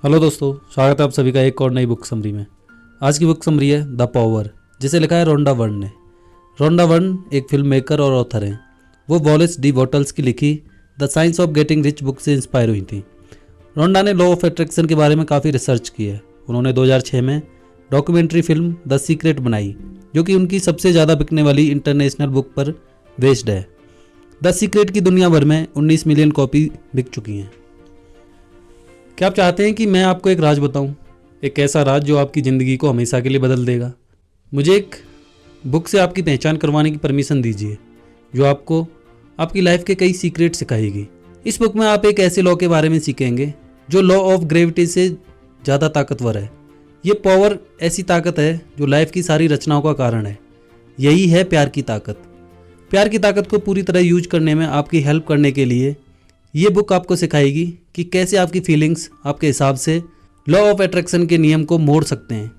Hello दोस्तों, स्वागत है आप सभी का एक और नई बुक समरी में। आज की बुक समरी है द पावर, जिसे लिखा है रोंडा बर्न ने। रोंडा बर्न एक फिल्म मेकर और ऑथर हैं। वो वॉलेस डी बॉटल्स की लिखी the science of getting rich book से इंस्पायर हुई थी। रोंडा ने लॉ ऑफ अट्रैक्शन के बारे में काफ़ी रिसर्च की है। उन्होंने 2006 में डॉक्यूमेंट्री फिल्म द सीक्रेट बनाई, जो कि उनकी सबसे ज़्यादा बिकने वाली इंटरनेशनल बुक पर बेस्ड है। द सीक्रेट की दुनिया भर में 19 मिलियन कॉपी बिक चुकी हैं। क्या आप चाहते हैं कि मैं आपको एक राज बताऊं, एक ऐसा राज जो आपकी ज़िंदगी को हमेशा के लिए बदल देगा? मुझे एक बुक से आपकी पहचान करवाने की परमिशन दीजिए, जो आपको आपकी लाइफ के कई सीक्रेट सिखाएगी। इस बुक में आप एक ऐसे लॉ के बारे में सीखेंगे जो लॉ ऑफ ग्रेविटी से ज़्यादा ताकतवर है। ये पावर ऐसी ताकत है जो लाइफ की सारी रचनाओं का कारण है। यही है प्यार की ताकत। प्यार की ताकत को पूरी तरह यूज करने में आपकी हेल्प करने के लिए ये बुक आपको सिखाएगी कि कैसे आपकी फीलिंग्स आपके हिसाब से लॉ ऑफ अट्रैक्शन के नियम को मोड़ सकते हैं।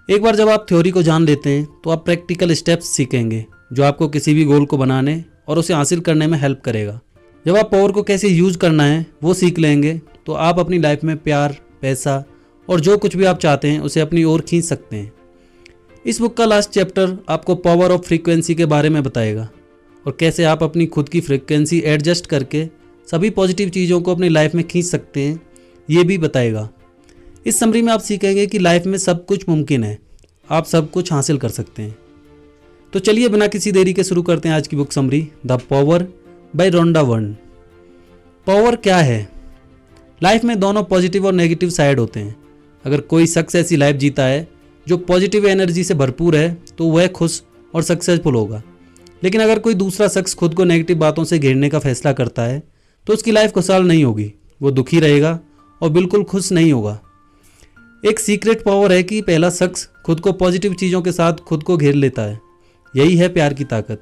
एक बार जब आप थ्योरी को जान लेते हैं तो आप प्रैक्टिकल स्टेप्स सीखेंगे, जो आपको किसी भी गोल को बनाने और उसे हासिल करने में हेल्प करेगा। जब आप पावर को कैसे यूज करना है वो सीख लेंगे तो आप अपनी लाइफ में प्यार, पैसा और जो कुछ भी आप चाहते हैं उसे अपनी ओर खींच सकते हैं। इस बुक का लास्ट चैप्टर आपको पावर ऑफ फ्रीक्वेंसी के बारे में बताएगा और कैसे आप अपनी खुद की फ्रीक्वेंसी एडजस्ट करके सभी पॉजिटिव चीज़ों को अपनी लाइफ में खींच सकते हैं, ये भी बताएगा। इस समरी में आप सीखेंगे कि लाइफ में सब कुछ मुमकिन है, आप सब कुछ हासिल कर सकते हैं। तो चलिए बिना किसी देरी के शुरू करते हैं आज की book summary the power by Rhonda Byrne. Power क्या है? लाइफ में दोनों पॉजिटिव और नेगेटिव साइड होते हैं। अगर कोई शख्स ऐसी लाइफ जीता है जो पॉजिटिव एनर्जी से भरपूर है तो वह खुश और सक्सेसफुल होगा। लेकिन अगर कोई दूसरा शख्स खुद को नेगेटिव बातों से घेरने का फैसला करता है तो उसकी लाइफ खुशहाल नहीं होगी, वो दुखी रहेगा और बिल्कुल खुश नहीं होगा। एक सीक्रेट पावर है कि पहला शख्स खुद को पॉजिटिव चीज़ों के साथ खुद को घेर लेता है। यही है प्यार की ताकत।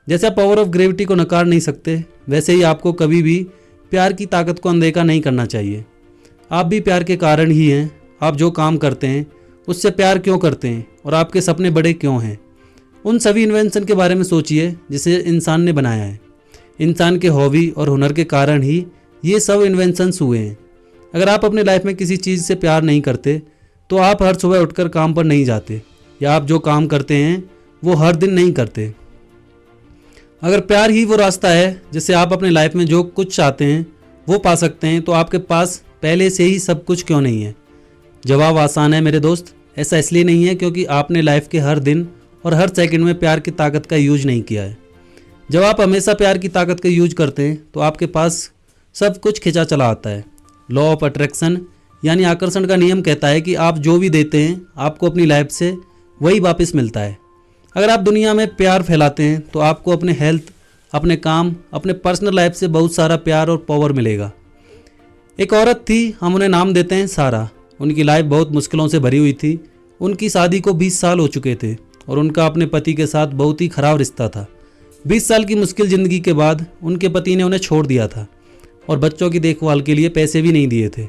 जैसे आप पावर ऑफ ग्रेविटी को नकार नहीं सकते, वैसे ही आपको कभी भी प्यार की ताकत को अनदेखा नहीं करना चाहिए। आप भी प्यार के कारण ही हैं। आप जो काम करते हैं उससे प्यार क्यों करते हैं और आपके सपने बड़े क्यों हैं? उन सभी इन्वेंशन के बारे में सोचिए जिसे इंसान ने बनाया है। इंसान के हॉबी और हुनर के कारण ही ये सब इन्वेंशंस हुए हैं। अगर आप अपने लाइफ में किसी चीज़ से प्यार नहीं करते तो आप हर सुबह उठकर काम पर नहीं जाते, या आप जो काम करते हैं वो हर दिन नहीं करते। अगर प्यार ही वो रास्ता है जिससे आप अपने लाइफ में जो कुछ चाहते हैं वो पा सकते हैं, तो आपके पास पहले से ही सब कुछ क्यों नहीं है? जवाब आसान है मेरे दोस्त। ऐसा इसलिए नहीं है क्योंकि आपने लाइफ के हर दिन और हर सेकंड में प्यार की ताकत का यूज नहीं किया है। जब आप हमेशा प्यार की ताकत का यूज करते हैं तो आपके पास सब कुछ खिंचा चला आता है। लॉ ऑफ अट्रैक्शन यानी आकर्षण का नियम कहता है कि आप जो भी देते हैं आपको अपनी लाइफ से वही वापस मिलता है। अगर आप दुनिया में प्यार फैलाते हैं तो आपको अपने हेल्थ, अपने काम, अपने पर्सनल लाइफ से बहुत सारा प्यार और पावर मिलेगा। एक औरत थी, हम उन्हें नाम देते हैं सारा। उनकी लाइफ बहुत मुश्किलों से भरी हुई थी। उनकी शादी को 20 साल हो चुके थे और उनका अपने पति के साथ बहुत ही खराब रिश्ता था। 20 साल की मुश्किल ज़िंदगी के बाद उनके पति ने उन्हें छोड़ दिया था और बच्चों की देखभाल के लिए पैसे भी नहीं दिए थे।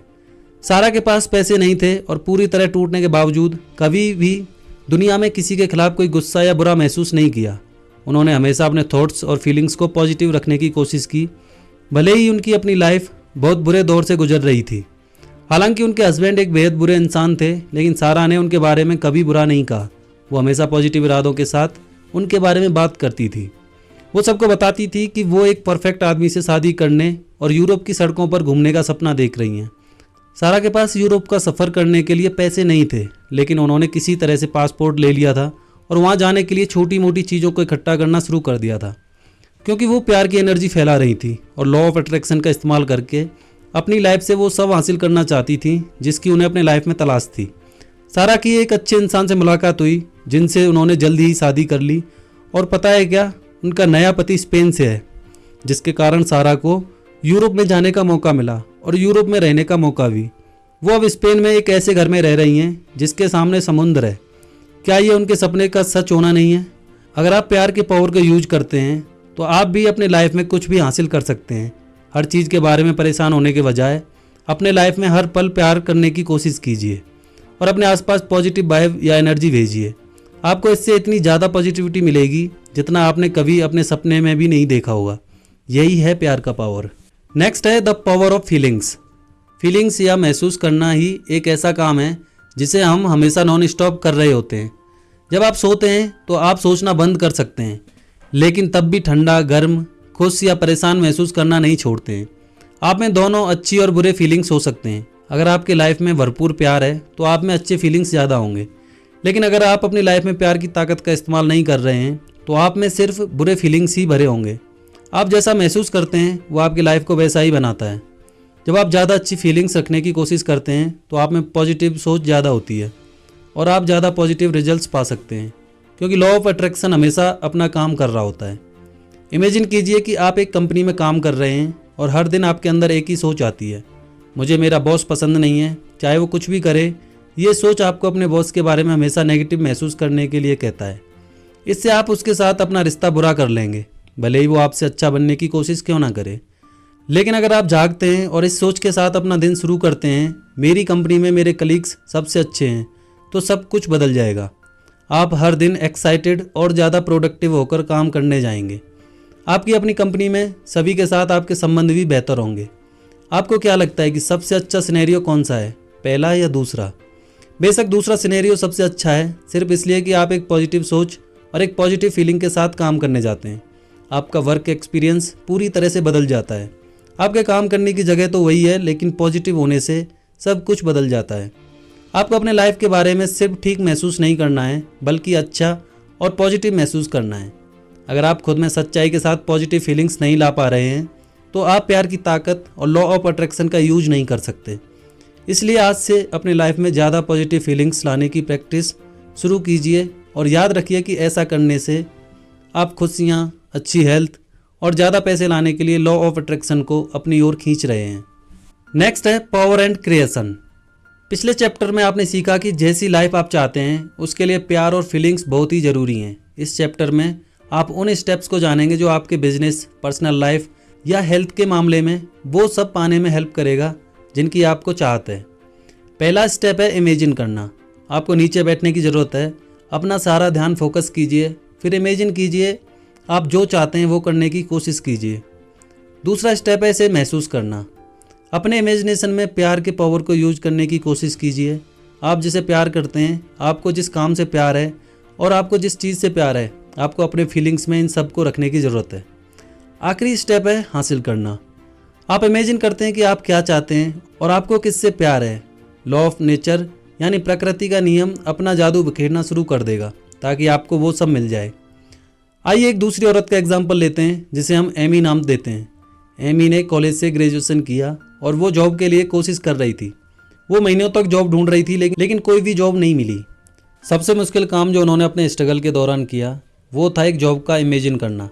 सारा के पास पैसे नहीं थे और पूरी तरह टूटने के बावजूद कभी भी दुनिया में किसी के खिलाफ कोई गुस्सा या बुरा महसूस नहीं किया। उन्होंने हमेशा अपने थॉट्स और फीलिंग्स को पॉजिटिव रखने की कोशिश की, भले ही उनकी अपनी लाइफ बहुत बुरे दौर से गुजर रही थी। हालांकि उनके हस्बैंड एक बेहद बुरे इंसान थे, लेकिन सारा ने उनके बारे में कभी बुरा नहीं कहा। वो हमेशा पॉजिटिव इरादों के साथ उनके बारे में बात करती थी। वो सबको बताती थी कि वो एक परफेक्ट आदमी से शादी करने और यूरोप की सड़कों पर घूमने का सपना देख रही हैं। सारा के पास यूरोप का सफ़र करने के लिए पैसे नहीं थे, लेकिन उन्होंने किसी तरह से पासपोर्ट ले लिया था और वहाँ जाने के लिए छोटी मोटी चीज़ों को इकट्ठा करना शुरू कर दिया था, क्योंकि वो प्यार की एनर्जी फैला रही थी और लॉ ऑफ अट्रैक्शन का इस्तेमाल करके अपनी लाइफ से वो सब हासिल करना चाहती थी जिसकी उन्हें अपने लाइफ में तलाश थी। सारा की एक अच्छे इंसान से मुलाकात हुई जिनसे उन्होंने जल्दी ही शादी कर ली, और पता है क्या, उनका नया पति स्पेन से है, जिसके कारण सारा को यूरोप में जाने का मौका मिला और यूरोप में रहने का मौका भी। वो अब स्पेन में एक ऐसे घर में रह रही हैं जिसके सामने समुद्र है। क्या ये उनके सपने का सच होना नहीं है? अगर आप प्यार के पावर का यूज करते हैं तो आप भी अपने लाइफ में कुछ भी हासिल कर सकते हैं। हर चीज़ के बारे में परेशान होने के बजाय अपने लाइफ में हर पल प्यार करने की कोशिश कीजिए और अपने आसपास पॉजिटिव वाइब या एनर्जी भेजिए। आपको इससे इतनी ज़्यादा पॉजिटिविटी मिलेगी जितना आपने कभी अपने सपने में भी नहीं देखा होगा। यही है प्यार का पावर। नेक्स्ट है the power of feelings. Feelings या महसूस करना ही एक ऐसा काम है जिसे हम हमेशा नॉन स्टॉप कर रहे होते हैं। जब आप सोते हैं तो आप सोचना बंद कर सकते हैं, लेकिन तब भी ठंडा, गर्म, खुश या परेशान महसूस करना नहीं छोड़ते हैं। आप में दोनों अच्छी और बुरे फीलिंग्स हो सकते हैं। अगर आपकी लाइफ में भरपूर प्यार है तो आप में अच्छे फीलिंग्स ज़्यादा होंगे, लेकिन अगर आप अपनी लाइफ में प्यार की ताकत का इस्तेमाल नहीं कर रहे हैं तो आप में सिर्फ बुरे फीलिंग्स ही भरे होंगे। आप जैसा महसूस करते हैं वो आपकी लाइफ को वैसा ही बनाता है। जब आप ज़्यादा अच्छी फीलिंग्स रखने की कोशिश करते हैं तो आप में पॉजिटिव सोच ज़्यादा होती है और आप ज़्यादा पॉजिटिव रिजल्ट्स पा सकते हैं, क्योंकि लॉ ऑफ अट्रैक्शन हमेशा अपना काम कर रहा होता है। इमेजिन कीजिए कि आप एक कंपनी में काम कर रहे हैं और हर दिन आपके अंदर एक ही सोच आती है, मुझे मेरा बॉस पसंद नहीं है, चाहे वो कुछ भी करे। ये सोच आपको अपने बॉस के बारे में हमेशा नेगेटिव महसूस करने के लिए कहता है। इससे आप उसके साथ अपना रिश्ता बुरा कर लेंगे, भले ही वो आपसे अच्छा बनने की कोशिश क्यों ना करे। लेकिन अगर आप जागते हैं और इस सोच के साथ अपना दिन शुरू करते हैं, मेरी कंपनी में मेरे कलीग्स सबसे अच्छे हैं, तो सब कुछ बदल जाएगा। आप हर दिन एक्साइटेड और ज़्यादा प्रोडक्टिव होकर काम करने जाएंगे। आपकी अपनी कंपनी में सभी के साथ आपके संबंध भी बेहतर होंगे। आपको क्या लगता है कि सबसे अच्छा सिनेरियो कौन सा है, पहला या दूसरा? बेशक दूसरा सिनेरियो सबसे अच्छा है, सिर्फ इसलिए कि आप एक पॉजिटिव सोच और एक पॉजिटिव फीलिंग के साथ काम करने जाते हैं। आपका वर्क एक्सपीरियंस पूरी तरह से बदल जाता है। आपके काम करने की जगह तो वही है, लेकिन पॉजिटिव होने से सब कुछ बदल जाता है। आपको अपने लाइफ के बारे में सिर्फ ठीक महसूस नहीं करना है, बल्कि अच्छा और पॉजिटिव महसूस करना है। अगर आप खुद में सच्चाई के साथ पॉजिटिव फीलिंग्स नहीं ला पा रहे हैं तो आप प्यार की ताकत और लॉ ऑफ अट्रैक्शन का यूज नहीं कर सकते। इसलिए आज से अपनी लाइफ में ज़्यादा पॉजिटिव फीलिंग्स लाने की प्रैक्टिस शुरू कीजिए और याद रखिए कि ऐसा करने से आप खुशियाँ, अच्छी हेल्थ और ज़्यादा पैसे लाने के लिए लॉ ऑफ अट्रैक्शन को अपनी ओर खींच रहे हैं। नेक्स्ट है पावर एंड क्रिएशन। पिछले चैप्टर में आपने सीखा कि जैसी लाइफ आप चाहते हैं उसके लिए प्यार और फीलिंग्स बहुत ही ज़रूरी हैं। इस चैप्टर में आप उन स्टेप्स को जानेंगे जो आपके बिजनेस, पर्सनल लाइफ या हेल्थ के मामले में वो सब पाने में हेल्प करेगा जिनकी आपको चाहत है। पहला स्टेप है इमेजिन करना। आपको नीचे बैठने की ज़रूरत है, अपना सारा ध्यान फोकस कीजिए, फिर इमेजिन कीजिए, आप जो चाहते हैं वो करने की कोशिश कीजिए। दूसरा स्टेप है इसे महसूस करना। अपने इमेजिनेशन में प्यार के पावर को यूज करने की कोशिश कीजिए। आप जिसे प्यार करते हैं, आपको जिस काम से प्यार है और आपको जिस चीज़ से प्यार है, आपको अपने फीलिंग्स में इन सब को रखने की ज़रूरत है। आखिरी स्टेप है हासिल करना। आप इमेजिन करते हैं कि आप क्या चाहते हैं और आपको किससे प्यार है। लॉ ऑफ नेचर यानी प्रकृति का नियम अपना जादू बिखेरना शुरू कर देगा ताकि आपको वो सब मिल जाए। आइए एक दूसरी औरत का एग्जाम्पल लेते हैं जिसे हम एमी नाम देते हैं। एमी ने कॉलेज से ग्रेजुएशन किया और वो जॉब के लिए कोशिश कर रही थी। वो महीनों तक जॉब ढूंढ रही थी, लेकिन कोई भी जॉब नहीं मिली। सबसे मुश्किल काम जो उन्होंने अपने स्ट्रगल के दौरान किया वो था एक जॉब का इमेजिन करना,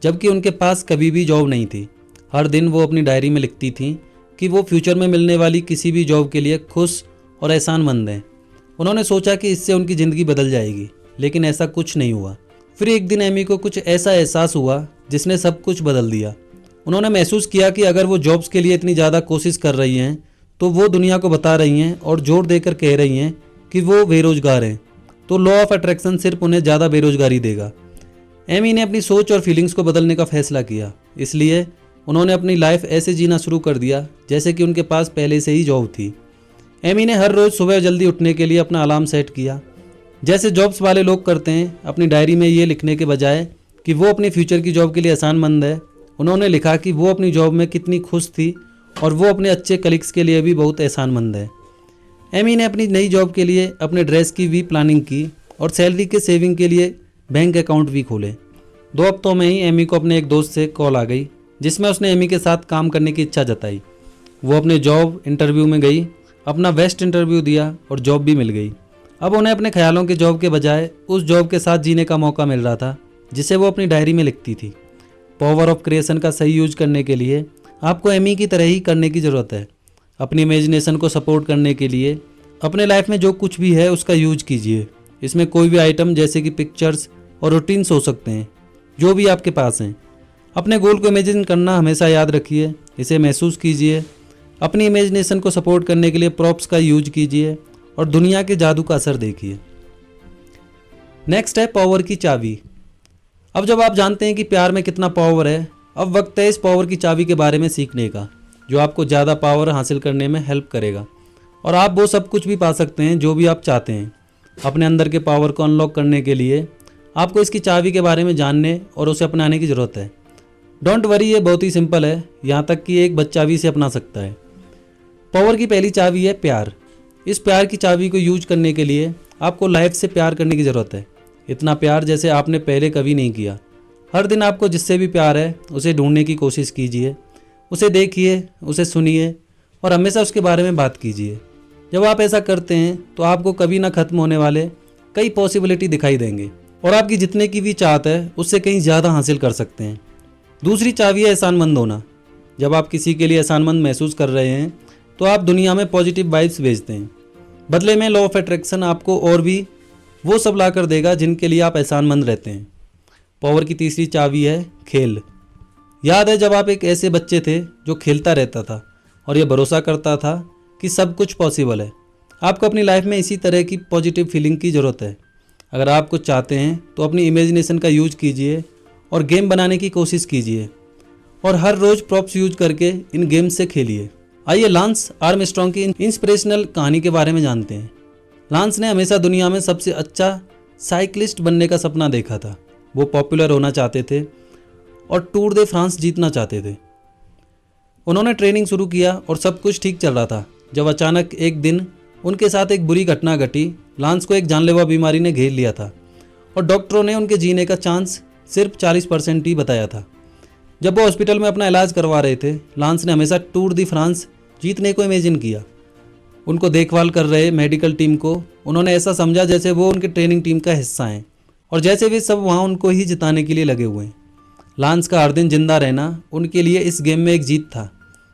जबकि उनके पास कभी भी जॉब नहीं थी। हर दिन वो अपनी डायरी में लिखती थी कि वो फ्यूचर में मिलने वाली किसी भी जॉब के लिए खुश और एहसानमंद हैं। उन्होंने सोचा कि इससे उनकी ज़िंदगी बदल जाएगी, लेकिन ऐसा कुछ नहीं हुआ। फिर एक दिन एमी को कुछ ऐसा एहसास हुआ जिसने सब कुछ बदल दिया। उन्होंने महसूस किया कि अगर वो जॉब्स के लिए इतनी ज़्यादा कोशिश कर रही हैं तो वो दुनिया को बता रही हैं और जोर देकर कह रही हैं कि वो बेरोजगार हैं, तो लॉ ऑफ अट्रैक्शन सिर्फ उन्हें ज़्यादा बेरोजगारी देगा। एमी ने अपनी सोच और फीलिंग्स को बदलने का फैसला किया, इसलिए उन्होंने अपनी लाइफ ऐसे जीना शुरू कर दिया जैसे कि उनके पास पहले से ही जॉब थी। एमी ने हर रोज़ सुबह जल्दी उठने के लिए अपना अलार्म सेट किया, जैसे जॉब्स वाले लोग करते हैं। अपनी डायरी में ये लिखने के बजाय कि वो अपनी फ्यूचर की जॉब के लिए एहसानमंद है, उन्होंने लिखा कि वो अपनी जॉब में कितनी खुश थी और वो अपने अच्छे कलीग्स के लिए भी बहुत एहसानमंद है। एमी ने अपनी नई जॉब के लिए अपने ड्रेस की भी प्लानिंग की और सैलरी के सेविंग के लिए बैंक अकाउंट भी खोले। 2 हफ्तों में ही एमी को अपने एक दोस्त से कॉल आ गई जिसमें उसने एमी के साथ काम करने की इच्छा जताई। वो अपने जॉब इंटरव्यू में गई, अपना बेस्ट इंटरव्यू दिया और जॉब भी मिल गई। अब उन्हें अपने ख्यालों के जॉब के बजाय उस जॉब के साथ जीने का मौका मिल रहा था जिसे वो अपनी डायरी में लिखती थी। पावर ऑफ क्रिएशन का सही यूज करने के लिए आपको एमी की तरह ही करने की ज़रूरत है। अपनी इमेजिनेशन को सपोर्ट करने के लिए अपने लाइफ में जो कुछ भी है उसका यूज कीजिए। इसमें कोई भी आइटम जैसे कि पिक्चर्स और रूटीन्स हो सकते हैं, जो भी आपके पास हैं। अपने गोल को इमेजिन करना हमेशा याद रखिए, इसे महसूस कीजिए। अपनी इमेजिनेशन को सपोर्ट करने के लिए प्रॉप्स का यूज कीजिए और दुनिया के जादू का असर देखिए। नेक्स्ट है पावर की चाबी। अब जब आप जानते हैं कि प्यार में कितना पावर है, अब वक्त है इस पावर की चाबी के बारे में सीखने का। जो आपको ज़्यादा पावर हासिल करने में हेल्प करेगा और आप वो सब कुछ भी पा सकते हैं जो भी आप चाहते हैं। अपने अंदर के पावर को अनलॉक करने के लिए आपको इसकी चाबी के बारे में जानने और उसे अपनाने की ज़रूरत है। डोंट वरी, ये बहुत ही सिंपल है, यहाँ तक कि एक बच्चा भी इसे अपना सकता है। पावर की पहली चाबी है प्यार। इस प्यार की चाबी को यूज करने के लिए आपको लाइफ से प्यार करने की ज़रूरत है। इतना प्यार जैसे आपने पहले कभी नहीं किया। हर दिन आपको जिससे भी प्यार है उसे ढूंढने की कोशिश कीजिए, उसे देखिए, उसे सुनिए और हमेशा उसके बारे में बात कीजिए। जब आप ऐसा करते हैं तो आपको कभी ना खत्म होने वाले कई पॉसिबिलिटी दिखाई देंगे और आपकी जितने की भी चाहत है उससे कहीं ज़्यादा हासिल कर सकते हैं। दूसरी चाबी है एहसानमंद होना। जब आप किसी के लिए एहसानमंद महसूस कर रहे हैं तो आप दुनिया में पॉजिटिव वाइब्स भेजते हैं। बदले में लॉ ऑफ अट्रैक्शन आपको और भी वो सब ला कर देगा जिनके लिए आप एहसानमंद रहते हैं। पावर की तीसरी चाबी है खेल। याद है जब आप एक ऐसे बच्चे थे जो खेलता रहता था और ये भरोसा करता था कि सब कुछ पॉसिबल है। आपको अपनी लाइफ में इसी तरह की पॉजिटिव फीलिंग की ज़रूरत है। अगर आप कुछ चाहते हैं तो अपनी इमेजिनेशन का यूज कीजिए और गेम बनाने की कोशिश कीजिए और हर रोज़ प्रॉप्स यूज करके इन गेम्स से खेलिए। आइए लांस आर्मस्ट्रॉन्ग की इंस्पिरेशनल कहानी के बारे में जानते हैं। लांस ने हमेशा दुनिया में सबसे अच्छा साइकिलिस्ट बनने का सपना देखा था। वो पॉपुलर होना चाहते थे और टूर दे फ्रांस जीतना चाहते थे। उन्होंने ट्रेनिंग शुरू किया और सब कुछ ठीक चल रहा था जब अचानक एक दिन उनके साथ एक बुरी घटना घटी। लांस को एक जानलेवा बीमारी ने घेर लिया था और डॉक्टरों ने उनके जीने का चांस सिर्फ 40% ही बताया था। जब वो हॉस्पिटल में अपना इलाज करवा रहे थे, लांस ने हमेशा टूर दी फ्रांस जीतने को इमेजिन किया। उनको देखभाल कर रहे मेडिकल टीम को उन्होंने ऐसा समझा जैसे वो उनके ट्रेनिंग टीम का हिस्सा हैं और जैसे वे सब वहाँ उनको ही जिताने के लिए लगे हुए हैं। लांस का हर दिन जिंदा रहना उनके लिए इस गेम में एक जीत था।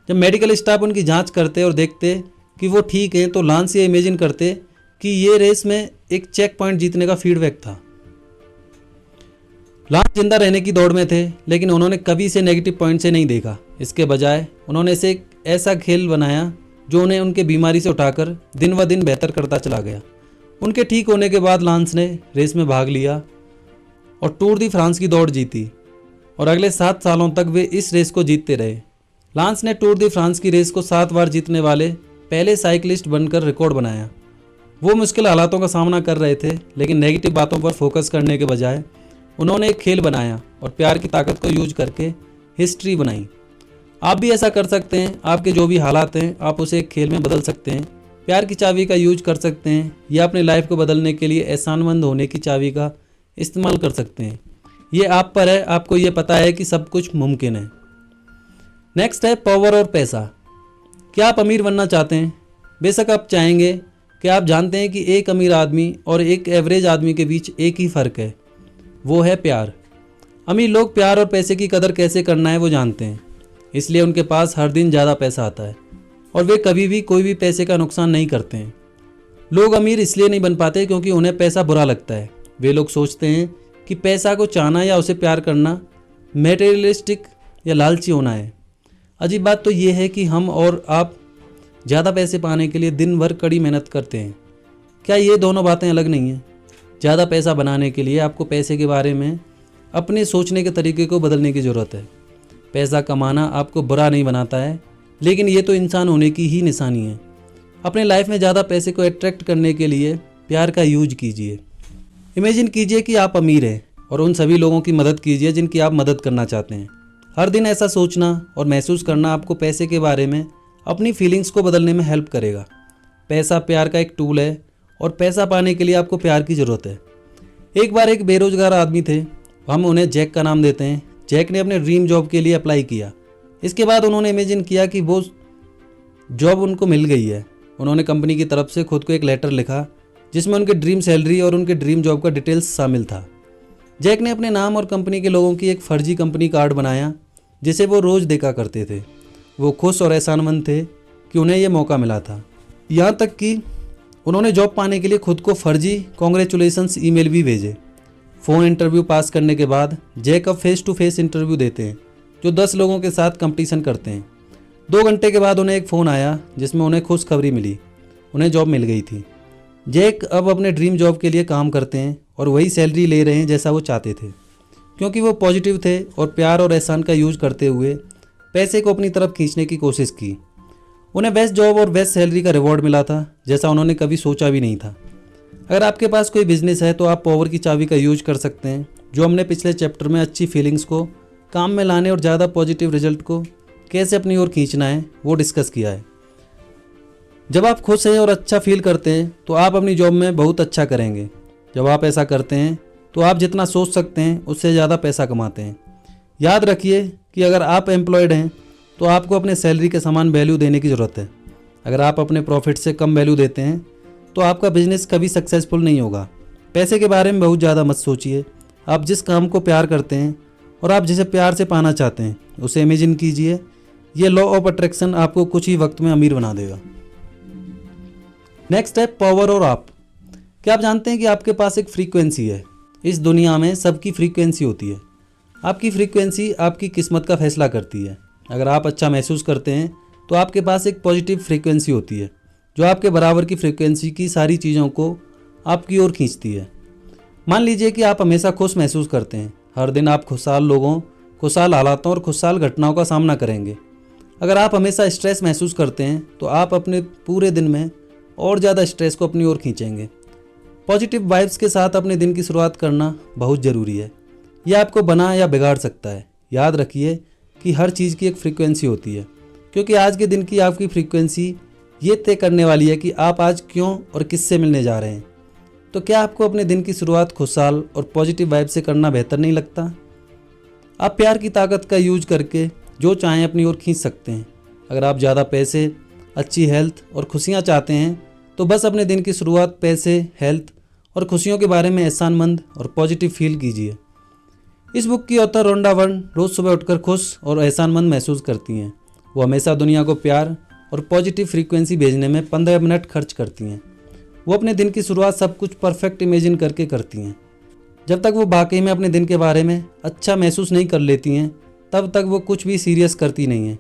जब मेडिकल स्टाफ उनकी जांच करते और देखते कि वो ठीक हैं तो लांस ये इमेजिन करते कि ये रेस में एक चेक पॉइंट जीतने का फीडबैक था। लांस जिंदा रहने की दौड़ में थे, लेकिन उन्होंने कभी इसे नेगेटिव पॉइंट से नहीं देखा। इसके बजाय उन्होंने इसे एक ऐसा खेल बनाया जो उन्हें उनके बीमारी से उठाकर दिन व दिन बेहतर करता चला गया। उनके ठीक होने के बाद लांस ने रेस में भाग लिया और टूर दी फ्रांस की दौड़ जीती और अगले 7 सालों तक वे इस रेस को जीतते रहे। लांस ने टूर दी फ्रांस की रेस को 7 बार जीतने वाले पहले साइकिलिस्ट बनकर रिकॉर्ड बनाया। वो मुश्किल हालातों का सामना कर रहे थे, लेकिन नेगेटिव बातों पर फोकस करने के बजाय उन्होंने एक खेल बनाया और प्यार की ताकत को यूज करके हिस्ट्री बनाई। आप भी ऐसा कर सकते हैं। आपके जो भी हालात हैं आप उसे एक खेल में बदल सकते हैं। प्यार की चाबी का यूज कर सकते हैं या अपनी लाइफ को बदलने के लिए एहसानमंद होने की चाबी का इस्तेमाल कर सकते हैं। ये आप पर है, आपको ये पता है कि सब कुछ मुमकिन है। नेक्स्ट है पावर और पैसा। क्या आप अमीर बनना चाहते हैं? बेशक आप चाहेंगे। क्या आप जानते हैं कि एक अमीर आदमी और एक एवरेज आदमी के बीच एक ही फ़र्क है, वो है प्यार। अमीर लोग प्यार और पैसे की कदर कैसे करना है वो जानते हैं, इसलिए उनके पास हर दिन ज़्यादा पैसा आता है और वे कभी भी कोई भी पैसे का नुकसान नहीं करते हैं। लोग अमीर इसलिए नहीं बन पाते क्योंकि उन्हें पैसा बुरा लगता है। वे लोग सोचते हैं कि पैसा को चाहना या उसे प्यार करना मेटेरियलिस्टिक या लालची होना है। अजीब बात तो ये है कि हम और आप ज़्यादा पैसे पाने के लिए दिन भर कड़ी मेहनत करते हैं। क्या ये दोनों बातें अलग नहीं हैं? ज़्यादा पैसा बनाने के लिए आपको पैसे के बारे में अपने सोचने के तरीके को बदलने की ज़रूरत है। पैसा कमाना आपको बुरा नहीं बनाता है, लेकिन ये तो इंसान होने की ही निशानी है। अपने लाइफ में ज़्यादा पैसे को अट्रैक्ट करने के लिए प्यार का यूज कीजिए। इमेजिन कीजिए कि आप अमीर हैं और उन सभी लोगों की मदद कीजिए जिनकी आप मदद करना चाहते हैं। हर दिन ऐसा सोचना और महसूस करना आपको पैसे के बारे में अपनी फीलिंग्स को बदलने में हेल्प करेगा। पैसा प्यार का एक टूल है और पैसा पाने के लिए आपको प्यार की ज़रूरत है। एक बार एक बेरोजगार आदमी थे, हम उन्हें जैक का नाम देते हैं। जैक ने अपने ड्रीम जॉब के लिए अप्लाई किया। इसके बाद उन्होंने इमेजिन किया कि वो जॉब उनको मिल गई है। उन्होंने कंपनी की तरफ से खुद को एक लेटर लिखा जिसमें उनके ड्रीम सैलरी और उनके ड्रीम जॉब का डिटेल्स शामिल था। जैक ने अपने नाम और कंपनी के लोगों की एक फर्जी कंपनी कार्ड बनाया जिसे वो रोज़ देखा करते थे। वो खुश और एहसानमंद थे कि उन्हें यह मौका मिला था। यहाँ तक कि उन्होंने जॉब पाने के लिए खुद को फर्जी कॉन्ग्रेचुलेशंस ईमेल भी भेजे। फ़ोन इंटरव्यू पास करने के बाद जैक अब फेस टू फेस इंटरव्यू देते हैं, जो 10 लोगों के साथ कंपटीशन करते हैं। 2 घंटे के बाद उन्हें एक फ़ोन आया जिसमें उन्हें खुशखबरी मिली, उन्हें जॉब मिल गई थी। जैक अब अपने ड्रीम जॉब के लिए काम करते हैं और वही सैलरी ले रहे हैं जैसा वो चाहते थे। क्योंकि वो पॉजिटिव थे और प्यार और एहसान का यूज करते हुए पैसे को अपनी तरफ खींचने की कोशिश की। उन्हें बेस्ट जॉब और बेस्ट सैलरी का रिवॉर्ड मिला था, जैसा उन्होंने कभी सोचा भी नहीं था। अगर आपके पास कोई बिजनेस है तो आप पावर की चाबी का यूज कर सकते हैं, जो हमने पिछले चैप्टर में अच्छी फीलिंग्स को काम में लाने और ज़्यादा पॉजिटिव रिजल्ट को कैसे अपनी ओर खींचना है वो डिस्कस किया है। जब आप खुश हैं और अच्छा फील करते हैं तो आप अपनी जॉब में बहुत अच्छा करेंगे। जब आप ऐसा करते हैं तो आप जितना सोच सकते हैं उससे ज़्यादा पैसा कमाते हैं। याद रखिए कि अगर आप एम्प्लॉयड हैं तो आपको अपने सैलरी के समान वैल्यू देने की ज़रूरत है। अगर आप अपने प्रॉफिट से कम वैल्यू देते हैं तो आपका बिजनेस कभी सक्सेसफुल नहीं होगा। पैसे के बारे में बहुत ज़्यादा मत सोचिए। आप जिस काम को प्यार करते हैं और आप जिसे प्यार से पाना चाहते हैं उसे इमेजिन कीजिए। ये लॉ ऑफ अट्रैक्शन आपको कुछ ही वक्त में अमीर बना देगा। नेक्स्ट है पावर और आप। क्या आप जानते हैं कि आपके पास एक फ्रीक्वेंसी है? इस दुनिया में सबकी फ्रीक्वेंसी होती है। आपकी फ्रीक्वेंसी आपकी किस्मत का फैसला करती है। अगर आप अच्छा महसूस करते हैं तो आपके पास एक पॉजिटिव फ्रीक्वेंसी होती है जो आपके बराबर की फ्रीक्वेंसी की सारी चीज़ों को आपकी ओर खींचती है। मान लीजिए कि आप हमेशा खुश महसूस करते हैं। हर दिन आप खुशहाल लोगों, खुशहाल हालातों और खुशहाल घटनाओं का सामना करेंगे। अगर आप हमेशा स्ट्रेस महसूस करते हैं तो आप अपने पूरे दिन में और ज़्यादा स्ट्रेस को अपनी ओर खींचेंगे। पॉजिटिव वाइब्स के साथ अपने दिन की शुरुआत करना बहुत ज़रूरी है। यह आपको बना या बिगाड़ सकता है। याद रखिए कि हर चीज़ की एक फ्रीक्वेंसी होती है, क्योंकि आज के दिन की आपकी फ्रीक्वेंसी ये तय करने वाली है कि आप आज क्यों और किससे मिलने जा रहे हैं। तो क्या आपको अपने दिन की शुरुआत खुशहाल और पॉजिटिव वाइब से करना बेहतर नहीं लगता? आप प्यार की ताकत का यूज करके जो चाहें अपनी ओर खींच सकते हैं। अगर आप ज़्यादा पैसे, अच्छी हेल्थ और खुशियाँ चाहते हैं तो बस अपने दिन की शुरुआत पैसे, हेल्थ और खुशियों के बारे में एहसानमंद और पॉजिटिव फील कीजिए। इस बुक की ऑथर रोंडा वर्न रोज़ सुबह उठकर खुश और एहसानमंद महसूस करती हैं। वो हमेशा दुनिया को प्यार और पॉजिटिव फ्रीक्वेंसी भेजने में 15 मिनट खर्च करती हैं। वो अपने दिन की शुरुआत सब कुछ परफेक्ट इमेजिन करके करती हैं। जब तक वो वाकई में अपने दिन के बारे में अच्छा महसूस नहीं कर लेती हैं तब तक वो कुछ भी सीरियस करती नहीं हैं।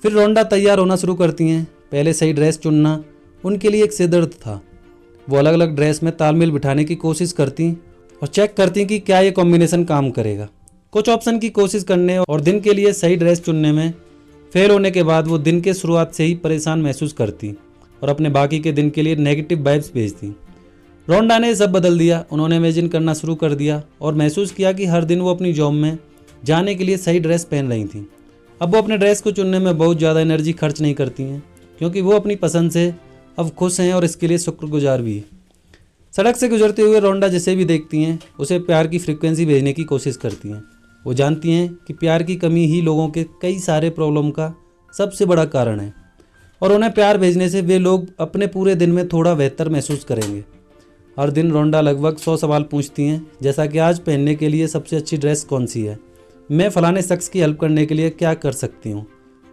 फिर रोंडा तैयार होना शुरू करती हैं। पहले सही ड्रेस चुनना उनके लिए एक सिरदर्द था। वो अलग अलग ड्रेस में तालमेल बिठाने की कोशिश करती और चेक करती कि क्या ये कॉम्बिनेशन काम करेगा। कुछ ऑप्शन की कोशिश करने और दिन के लिए सही ड्रेस चुनने में फेल होने के बाद वो दिन के शुरुआत से ही परेशान महसूस करती और अपने बाकी के दिन के लिए नेगेटिव वाइब्स भेजती। रोंडा ने सब बदल दिया। उन्होंने इमेजिन करना शुरू कर दिया और महसूस किया कि हर दिन वो अपनी जॉब में जाने के लिए सही ड्रेस पहन रही थी। अब वो अपने ड्रेस को चुनने में बहुत ज़्यादा एनर्जी खर्च नहीं करती हैं, क्योंकि वो अपनी पसंद से अब खुश हैं और इसके लिए शुक्रगुजार भी। सड़क से गुजरते हुए रोंडा जिसे भी देखती हैं उसे प्यार की फ्रीक्वेंसी भेजने की कोशिश करती हैं। वो जानती हैं कि प्यार की कमी ही लोगों के कई सारे प्रॉब्लम का सबसे बड़ा कारण है और उन्हें प्यार भेजने से वे लोग अपने पूरे दिन में थोड़ा बेहतर महसूस करेंगे। हर दिन रोंडा लगभग 100 सवाल पूछती हैं, जैसा कि आज पहनने के लिए सबसे अच्छी ड्रेस कौन सी है, मैं फ़लाने शख्स की हेल्प करने के लिए क्या कर सकती हूँ,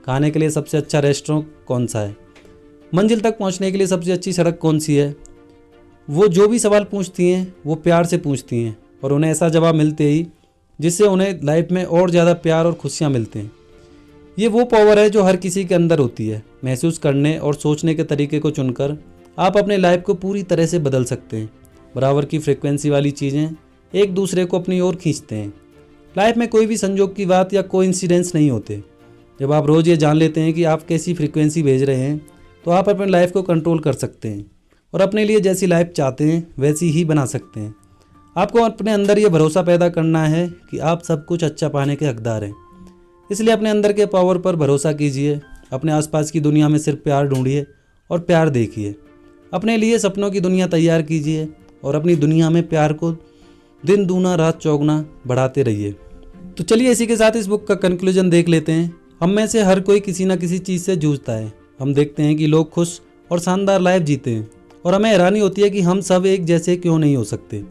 खाने के लिए सबसे अच्छा रेस्टोरेंट कौन सा है, मंजिल तक पहुँचने के लिए सबसे अच्छी सड़क कौन सी है। वो जो भी सवाल पूछती हैं वो प्यार से पूछती हैं और उन्हें ऐसा जवाब मिलते ही जिससे उन्हें लाइफ में और ज़्यादा प्यार और खुशियाँ मिलते हैं। ये वो पावर है जो हर किसी के अंदर होती है। महसूस करने और सोचने के तरीके को चुनकर आप अपने लाइफ को पूरी तरह से बदल सकते हैं। बराबर की फ्रिक्वेंसी वाली चीज़ें एक दूसरे को अपनी ओर खींचते हैं। लाइफ में कोई भी संजोग की बात या कोइंसिडेंस नहीं होते। जब आप रोज़ ये जान लेते हैं कि आप कैसी फ्रिक्वेंसी भेज रहे हैं तो आप अपनी लाइफ को कंट्रोल कर सकते हैं और अपने लिए जैसी लाइफ चाहते हैं वैसी ही बना सकते हैं। आपको अपने अंदर ये भरोसा पैदा करना है कि आप सब कुछ अच्छा पाने के हकदार हैं। इसलिए अपने अंदर के पावर पर भरोसा कीजिए। अपने आसपास की दुनिया में सिर्फ प्यार ढूंढिए और प्यार देखिए। अपने लिए सपनों की दुनिया तैयार कीजिए और अपनी दुनिया में प्यार को दिन दूना रात चौगुना बढ़ाते रहिए। तो चलिए इसी के साथ इस बुक का कंक्लूजन देख लेते हैं। हम में से हर कोई किसी न किसी चीज़ से जूझता है। हम देखते हैं कि लोग खुश और शानदार लाइफ जीते हैं और हमें हैरानी होती है कि हम सब एक जैसे क्यों नहीं हो सकते।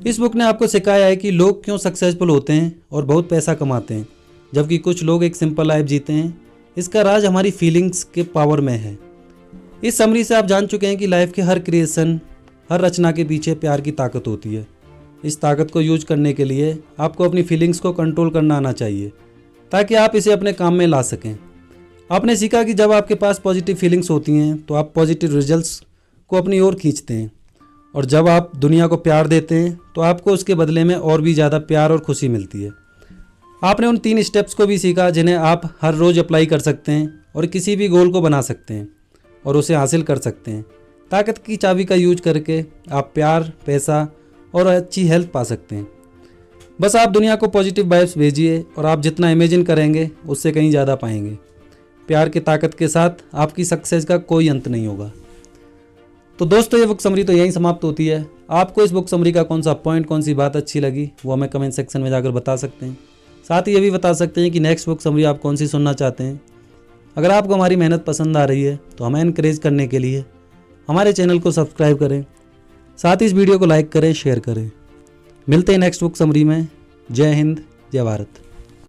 इस बुक ने आपको सिखाया है कि लोग क्यों सक्सेसफुल होते हैं और बहुत पैसा कमाते हैं, जबकि कुछ लोग एक सिंपल लाइफ जीते हैं। इसका राज हमारी फीलिंग्स के पावर में है। इस समरी से आप जान चुके हैं कि लाइफ के हर क्रिएशन, हर रचना के पीछे प्यार की ताकत होती है। इस ताकत को यूज करने के लिए आपको अपनी फीलिंग्स को कंट्रोल करना आना चाहिए ताकि आप इसे अपने काम में ला सकें। आपने सीखा कि जब आपके पास पॉजिटिव फीलिंग्स होती हैं तो आप पॉजिटिव रिजल्ट्स को अपनी ओर खींचते हैं और जब आप दुनिया को प्यार देते हैं तो आपको उसके बदले में और भी ज़्यादा प्यार और खुशी मिलती है। आपने उन 3 स्टेप्स को भी सीखा जिन्हें आप हर रोज़ अप्लाई कर सकते हैं और किसी भी गोल को बना सकते हैं और उसे हासिल कर सकते हैं। ताकत की चाबी का यूज करके आप प्यार, पैसा और अच्छी हेल्थ पा सकते हैं। बस आप दुनिया को पॉजिटिव वाइब्स भेजिए और आप जितना इमेजिन करेंगे उससे कहीं ज़्यादा पाएंगे। प्यार की ताकत के साथ आपकी सक्सेस का कोई अंत नहीं होगा। तो दोस्तों, ये बुक समरी तो यहीं समाप्त होती है। आपको इस बुक समरी का कौन सा पॉइंट, कौन सी बात अच्छी लगी वो हमें कमेंट सेक्शन में जाकर बता सकते हैं। साथ ही ये भी बता सकते हैं कि नेक्स्ट बुक समरी आप कौन सी सुनना चाहते हैं। अगर आपको हमारी मेहनत पसंद आ रही है तो हमें एनकरेज करने के लिए हमारे चैनल को सब्सक्राइब करें, साथ ही इस वीडियो को लाइक करें, शेयर करें। मिलते हैं नेक्स्ट बुक समरी में। जय हिंद, जय भारत।